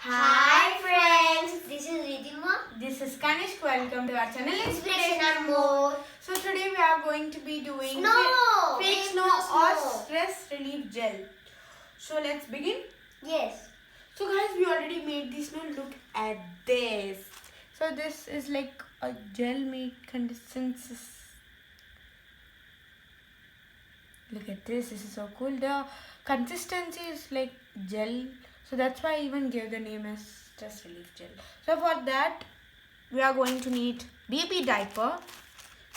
Hi friends, this is Ridhima. This is Kanishk. Welcome to our channel Inspiration and more. So today we are going to be doing fake snow or stress relief gel. So let's begin. Yes. So guys, we already made the snow. Look at this. So this is like a gel made consistency. Look at this. This is so cool. The consistency is like gel. So that's why I even gave the name as stress relief gel. So for that, we are going to need baby diaper.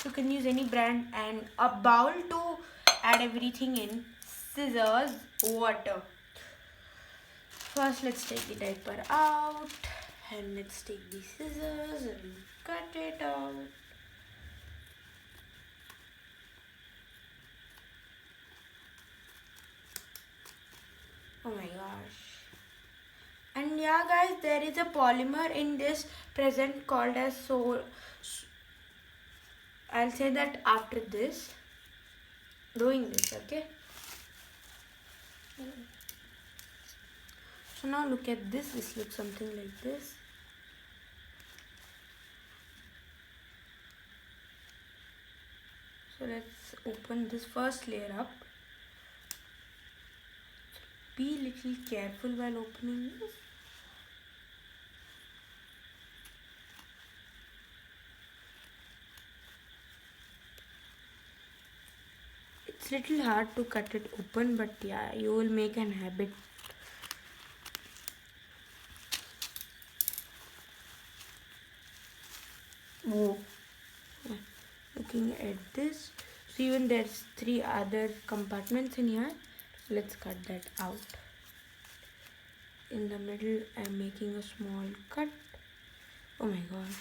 You can use any brand and a bowl to add everything in. Scissors, water. First, let's take the diaper out and let's take the scissors and cut it out. Oh my gosh. And yeah guys, there is a polymer in this present called as I'll say that after this, doing this, okay? So now look at this, this looks something like this. So let's open this first layer up. Be little careful while opening this. It's little hard to cut it open, but yeah, you will make an habit. Oh. Yeah. Looking at this, so even there's 3 other compartments in here. Let's cut that out. In the middle, I'm making a small cut. Oh my gosh.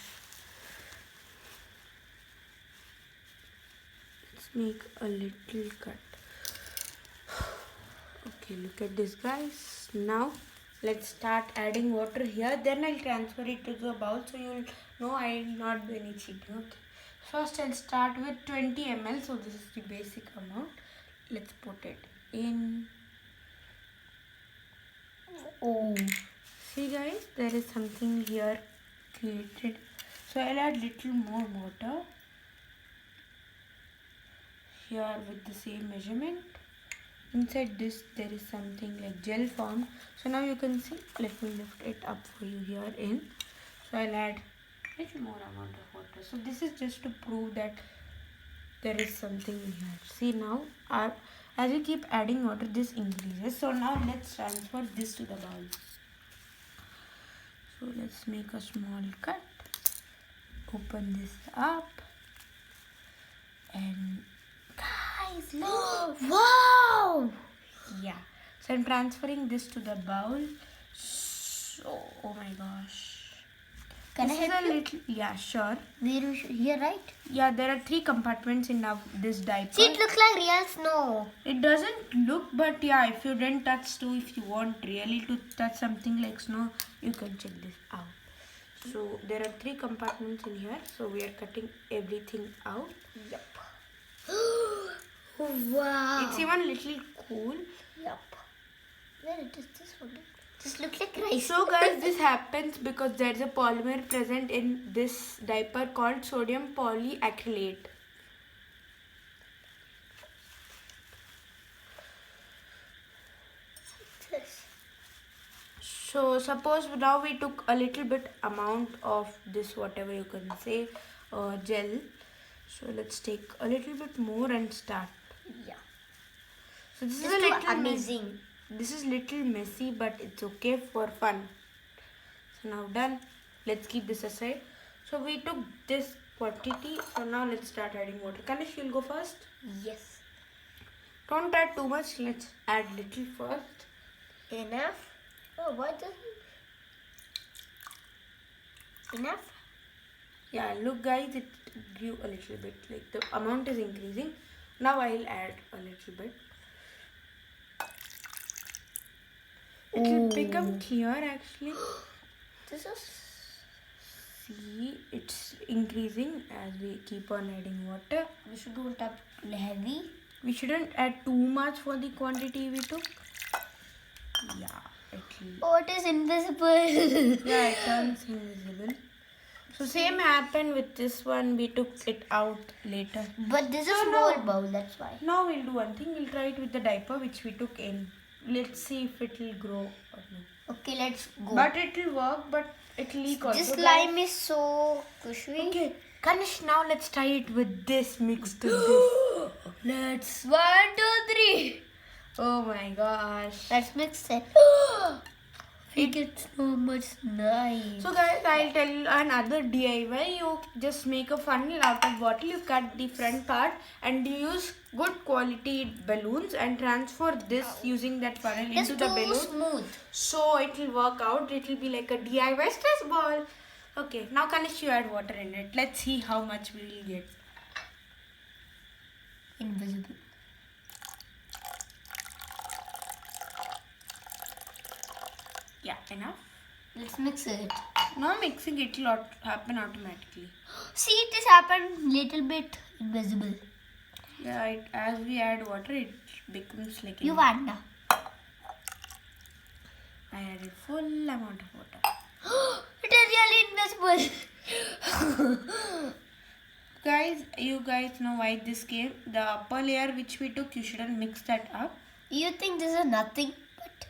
Let's make a little cut. Okay, look at this guys. Now let's start adding water here. Then I'll transfer it to the bowl so you'll know I'll not do any cheating. Okay. First I'll start with 20 ml. So this is the basic amount. Let's put it in. Oh. See guys, there is something here created. So I'll add little more water here with the same measurement. Inside this there is something like gel formed. So now you can see, let me lift it up for you here in. So I'll add little more amount of water. So this is just to prove that there is something in here. See now, as we keep adding water, this increases. So now let's transfer this to the bowl. So let's make a small cut. Open this up. And guys, look. Wow. Yeah. So I'm transferring this to the bowl. So, oh my gosh. Can this I help is a you? little, yeah, sure. Here, right? Yeah, there are 3 compartments in this diaper. See, it looks like real snow. It doesn't look, but yeah, if you didn't touch too, if you want really to touch something like snow, you can check this out. So there are 3 compartments in here. So we are cutting everything out. Yep. Wow. It's even little cool. Yep. Where it is this one? Just looks like rice. So guys, this happens because there's a polymer present in this diaper called sodium polyacrylate. So suppose now we took a little bit amount of this, whatever you can say, gel. So let's take a little bit more and start. Yeah. So this This is a little amazing. This is little messy, but it's okay for fun. So now done. Let's keep this aside. So we took this quantity. So now let's start adding water. Kanish, you'll go first. Yes. Don't add too much. Let's add little first. Enough. Oh, what doesn't? Enough? Yeah, look guys, it grew a little bit. Like the amount is increasing. Now I'll add a little bit. It will become clear actually. This is. See, it's increasing as we keep on adding water. We should do it up heavy. We shouldn't add too much for the quantity we took. Yeah. it'll, Oh, it is invisible. yeah, it turns invisible. So same happened with this one. We took it out later. But this is So small now- bowl, that's why. Now we'll do one thing. We'll try it with the diaper which we took in. Let's see if it will grow or not. Okay, let's go. But it will work, but it will leak also. This slime is so cushy. Okay, Kanish, now let's try it with this mixed with this. Let's 1, 2, 3. Oh my gosh. Let's mix it. We get so much nice. So guys, I'll tell you another DIY. You just make a funnel out of bottle. You cut the front part and you use good quality balloons and transfer this using that funnel It's into the too balloon. smooth. So it will work out. It will be like a DIY stress ball. Okay, now Kanish, you add water in it. Let's see how much we will get. Invisible. Yeah, enough. Let's mix it. Now mixing it will happen automatically. See, it has happened little bit invisible. Yeah, as we add water, it becomes like. You add now. I added full amount of water. It is really invisible. You guys know why this came. The upper layer which we took, you shouldn't mix that up. You think this is nothing,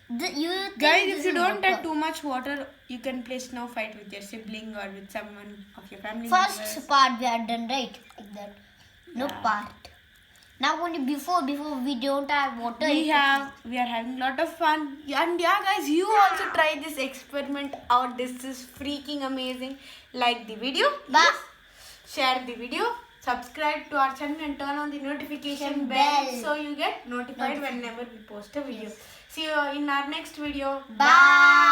but you think Guys, this if you is don't water. add too much water, you can play snow fight with your sibling or with someone of your family First members. part we are done, right? Like that. No Yeah. part. Now only before we don't have water. We are having a lot of fun. And yeah, guys, you also try this experiment out. This is freaking amazing. Like the video. Bye. Share the video. Subscribe to our channel and turn on the notification Bell. so you get notified whenever we post a video. See you in our next video. Bye.